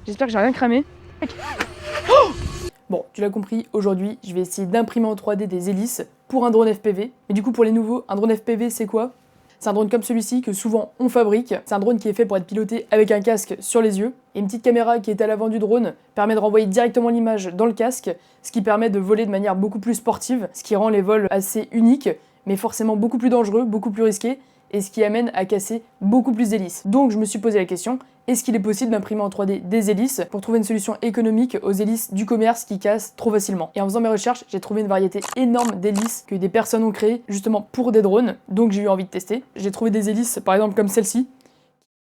J'espère que j'ai rien cramé. Oh bon, tu l'as compris, aujourd'hui, je vais essayer d'imprimer en 3D des hélices pour un drone FPV. Et du coup, pour les nouveaux, un drone FPV, c'est quoi? C'est un drone comme celui-ci que souvent on fabrique. C'est un drone qui est fait pour être piloté avec un casque sur les yeux. Et une petite caméra qui est à l'avant du drone permet de renvoyer directement l'image dans le casque, ce qui permet de voler de manière beaucoup plus sportive, ce qui rend les vols assez uniques, mais forcément beaucoup plus dangereux, beaucoup plus risqués, et ce qui amène à casser beaucoup plus d'hélices. Donc je me suis posé la question, est-ce qu'il est possible d'imprimer en 3D des hélices pour trouver une solution économique aux hélices du commerce qui cassent trop facilement? Et en faisant mes recherches, j'ai trouvé une variété énorme d'hélices que des personnes ont créées justement pour des drones, donc j'ai eu envie de tester. J'ai trouvé des hélices par exemple comme celle-ci,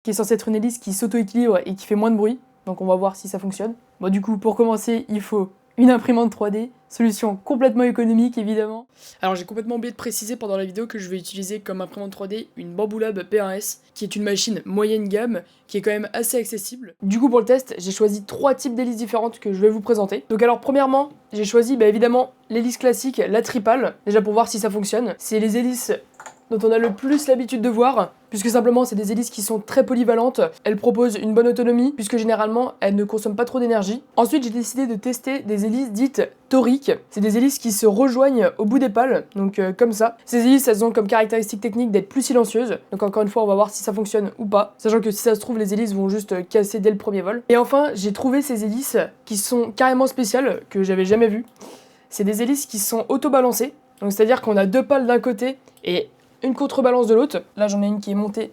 qui est censée être une hélice qui s'auto-équilibre et qui fait moins de bruit, donc on va voir si ça fonctionne. Bon du coup, pour commencer, il faut une imprimante 3D, solution complètement économique évidemment. Alors j'ai complètement oublié de préciser pendant la vidéo que je vais utiliser comme imprimante 3D une Bambu Lab P1S, qui est une machine moyenne gamme, qui est quand même assez accessible. Du coup pour le test, j'ai choisi 3 types d'hélices différentes que je vais vous présenter. Donc alors premièrement, j'ai choisi évidemment l'hélice classique, la tripale, déjà pour voir si ça fonctionne. C'est les hélices dont on a le plus l'habitude de voir, puisque simplement c'est des hélices qui sont très polyvalentes, elles proposent une bonne autonomie, puisque généralement elles ne consomment pas trop d'énergie. Ensuite j'ai décidé de tester des hélices dites toriques, c'est des hélices qui se rejoignent au bout des pales, donc comme ça. Ces hélices elles ont comme caractéristique technique d'être plus silencieuses, donc encore une fois on va voir si ça fonctionne ou pas, sachant que si ça se trouve les hélices vont juste casser dès le premier vol. Et enfin j'ai trouvé ces hélices qui sont carrément spéciales, que j'avais jamais vues. C'est des hélices qui sont auto-balancées, donc c'est-à-dire qu'on a 2 pales d'un côté et une contrebalance de l'autre. Là j'en ai une qui est montée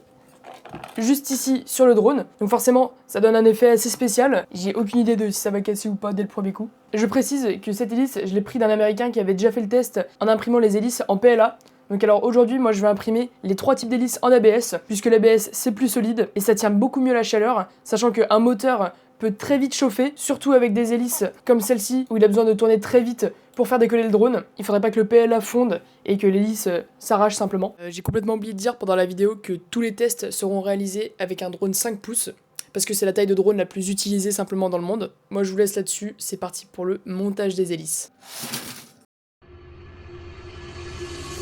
juste ici sur le drone, donc forcément ça donne un effet assez spécial. J'ai aucune idée de si ça va casser ou pas dès le premier coup. Je précise que cette hélice je l'ai pris d'un américain qui avait déjà fait le test en imprimant les hélices en PLA. Donc alors aujourd'hui moi je vais imprimer les 3 types d'hélices en ABS, puisque l'ABS c'est plus solide et ça tient beaucoup mieux la chaleur, sachant qu'un moteur peut très vite chauffer, surtout avec des hélices comme celle-ci où il a besoin de tourner très vite pour faire décoller le drone. Il faudrait pas que le PLA fonde et que l'hélice s'arrache simplement. J'ai complètement oublié de dire pendant la vidéo que tous les tests seront réalisés avec un drone 5 pouces, parce que c'est la taille de drone la plus utilisée simplement dans le monde. Moi je vous laisse là-dessus, c'est parti pour le montage des hélices.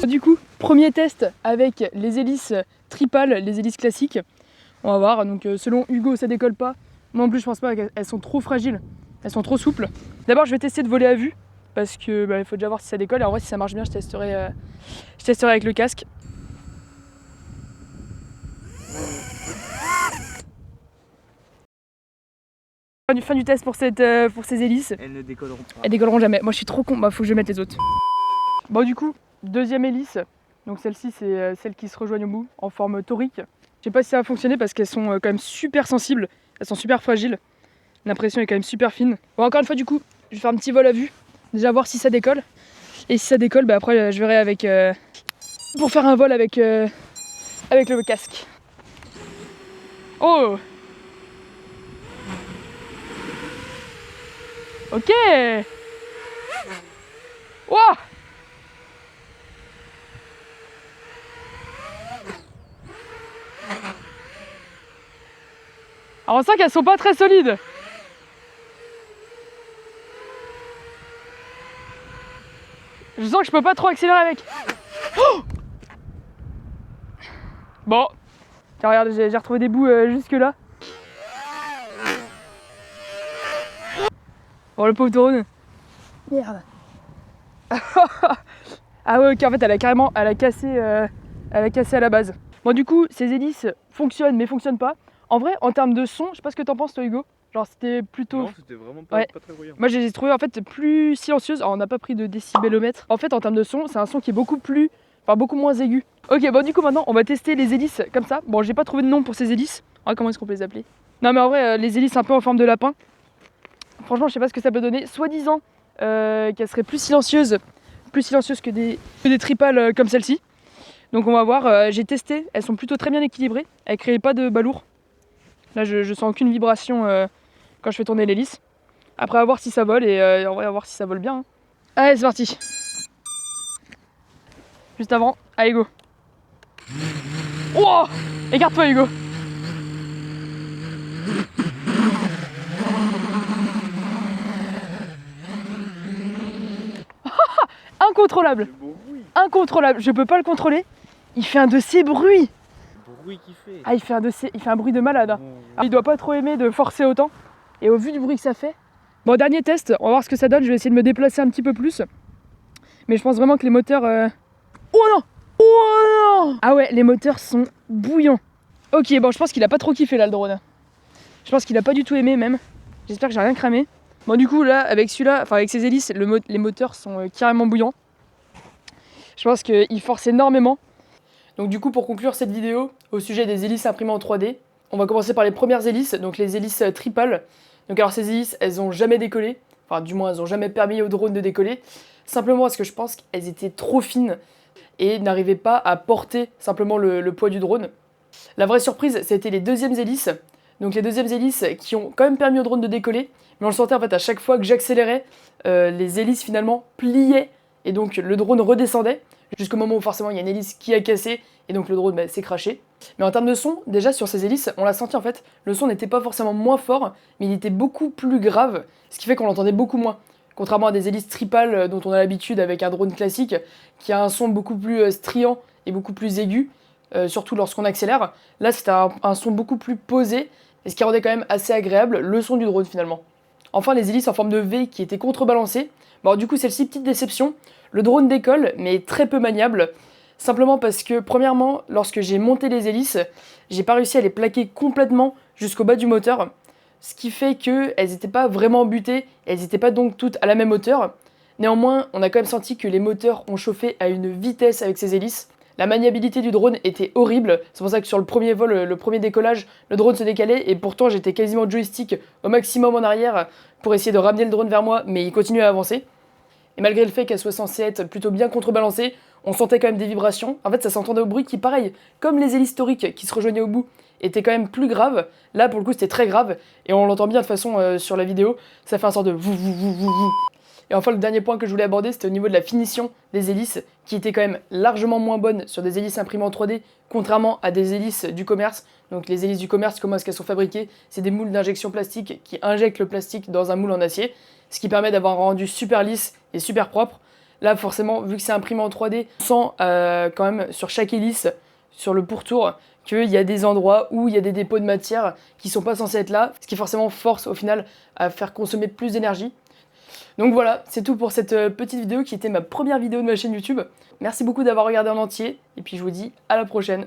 Du coup, premier test avec les hélices tripales, les hélices classiques. On va voir, donc selon Hugo ça décolle pas. Moi en plus je pense pas qu'elles sont trop fragiles, elles sont trop souples. D'abord je vais tester de voler à vue, parce que il faut déjà voir si ça décolle, et en vrai si ça marche bien je testerai avec le casque. Fin du test pour ces hélices. Elles ne décolleront pas. Elles décolleront jamais, moi je suis trop con, faut que je mette les autres. Bon du coup, deuxième hélice, donc celle-ci c'est celle qui se rejoigne au bout, en forme torique. Je sais pas si ça va fonctionner parce qu'elles sont quand même super sensibles, elles sont super fragiles. L'impression est quand même super fine. Bon encore une fois du coup, je vais faire un petit vol à vue, déjà voir si ça décolle. Et si ça décolle, après je verrai avec pour faire un vol avec le casque. Oh! Ok! Wow! Alors on sent qu'elles sont pas très solides. Je sens que je peux pas trop accélérer avec. Oh bon, tiens, regarde, j'ai retrouvé des bouts jusque là. Oh le pauvre drone. Merde. Ah ouais ok, en fait elle a cassé à la base. Bon du coup ces hélices fonctionnent mais fonctionnent pas. En vrai en termes de son, je sais pas ce que t'en penses toi Hugo. Genre c'était plutôt... Non, c'était vraiment pas très bruyant. Moi je les ai trouvées en fait plus silencieuses. Alors on n'a pas pris de décibelomètre. En fait en termes de son, c'est un son qui est beaucoup moins aigu. Ok bon du coup maintenant on va tester les hélices comme ça. Bon j'ai pas trouvé de nom pour ces hélices. Ah, comment est-ce qu'on peut les appeler? Non mais en vrai les hélices un peu en forme de lapin. Franchement je sais pas ce que ça peut donner. Soi-disant qu'elles seraient plus silencieuses que des tripales comme celle-ci. Donc on va voir, j'ai testé, elles sont plutôt très bien équilibrées, elles créent pas de balourd. Là je sens aucune vibration quand je fais tourner l'hélice. Après on va voir si ça vole et on va voir si ça vole bien. Hein. Allez c'est parti. Juste avant, allez go. Oh, écarte-toi Hugo. Incontrôlable. Incontrôlable, je peux pas le contrôler. Il fait un de ces bruits. Le bruit qu'il fait. Ah il fait un bruit de malade. Hein. Il doit pas trop aimer de forcer autant. Et au vu du bruit que ça fait... Bon, dernier test, on va voir ce que ça donne. Je vais essayer de me déplacer un petit peu plus. Mais je pense vraiment que les moteurs... Oh non! Oh non! Ah ouais, les moteurs sont bouillants. Ok, bon, je pense qu'il a pas trop kiffé là, le drone. Je pense qu'il a pas du tout aimé même. J'espère que j'ai rien cramé. Bon, du coup, là, avec celui-là, enfin avec ces hélices, les moteurs sont carrément bouillants. Je pense qu'il force énormément. Donc du coup, pour conclure cette vidéo au sujet des hélices imprimées en 3D, on va commencer par les premières hélices, donc les hélices tripales. Donc alors ces hélices, elles ont jamais décollé, enfin du moins elles ont jamais permis au drone de décoller, simplement parce que je pense qu'elles étaient trop fines et n'arrivaient pas à porter simplement le poids du drone. La vraie surprise, c'était les deuxièmes hélices. Donc les deuxièmes hélices qui ont quand même permis au drone de décoller, mais on le sentait en fait à chaque fois que j'accélérais, les hélices finalement pliaient et donc le drone redescendait, jusqu'au moment où forcément il y a une hélice qui a cassé et donc le drone s'est crashé. Mais en termes de son, déjà sur ces hélices, on l'a senti en fait, le son n'était pas forcément moins fort, mais il était beaucoup plus grave, ce qui fait qu'on l'entendait beaucoup moins. Contrairement à des hélices tripales dont on a l'habitude avec un drone classique, qui a un son beaucoup plus striant et beaucoup plus aigu, surtout lorsqu'on accélère. Là c'était un son beaucoup plus posé, et ce qui rendait quand même assez agréable le son du drone finalement. Enfin les hélices en forme de V qui étaient contrebalancées, bon du coup celle-ci petite déception, le drone décolle mais est très peu maniable, simplement parce que premièrement lorsque j'ai monté les hélices, j'ai pas réussi à les plaquer complètement jusqu'au bas du moteur, ce qui fait qu'elles n'étaient pas vraiment butées, elles n'étaient pas donc toutes à la même hauteur. Néanmoins on a quand même senti que les moteurs ont chauffé à une vitesse avec ces hélices. La maniabilité du drone était horrible, c'est pour ça que sur le premier vol, le premier décollage, le drone se décalait et pourtant j'étais quasiment joystick au maximum en arrière pour essayer de ramener le drone vers moi, mais il continuait à avancer. Et malgré le fait qu'elle soit censée être plutôt bien contrebalancée, on sentait quand même des vibrations. En fait ça s'entendait au bruit qui, pareil, comme les hélices historiques qui se rejoignaient au bout, était quand même plus grave. Là pour le coup c'était très grave, et on l'entend bien de toute façon sur la vidéo, ça fait un sort de vou vou vou vou vou. Et enfin, le dernier point que je voulais aborder, c'était au niveau de la finition des hélices, qui était quand même largement moins bonne sur des hélices imprimées en 3D, contrairement à des hélices du commerce. Donc les hélices du commerce, comment est-ce qu'elles sont fabriquées? C'est des moules d'injection plastique qui injectent le plastique dans un moule en acier, ce qui permet d'avoir un rendu super lisse et super propre. Là, forcément, vu que c'est imprimé en 3D, on sent quand même sur chaque hélice, sur le pourtour, qu'il y a des endroits où il y a des dépôts de matière qui sont pas censés être là, ce qui forcément force au final à faire consommer plus d'énergie. Donc voilà, c'est tout pour cette petite vidéo qui était ma première vidéo de ma chaîne YouTube. Merci beaucoup d'avoir regardé en entier, et puis je vous dis à la prochaine.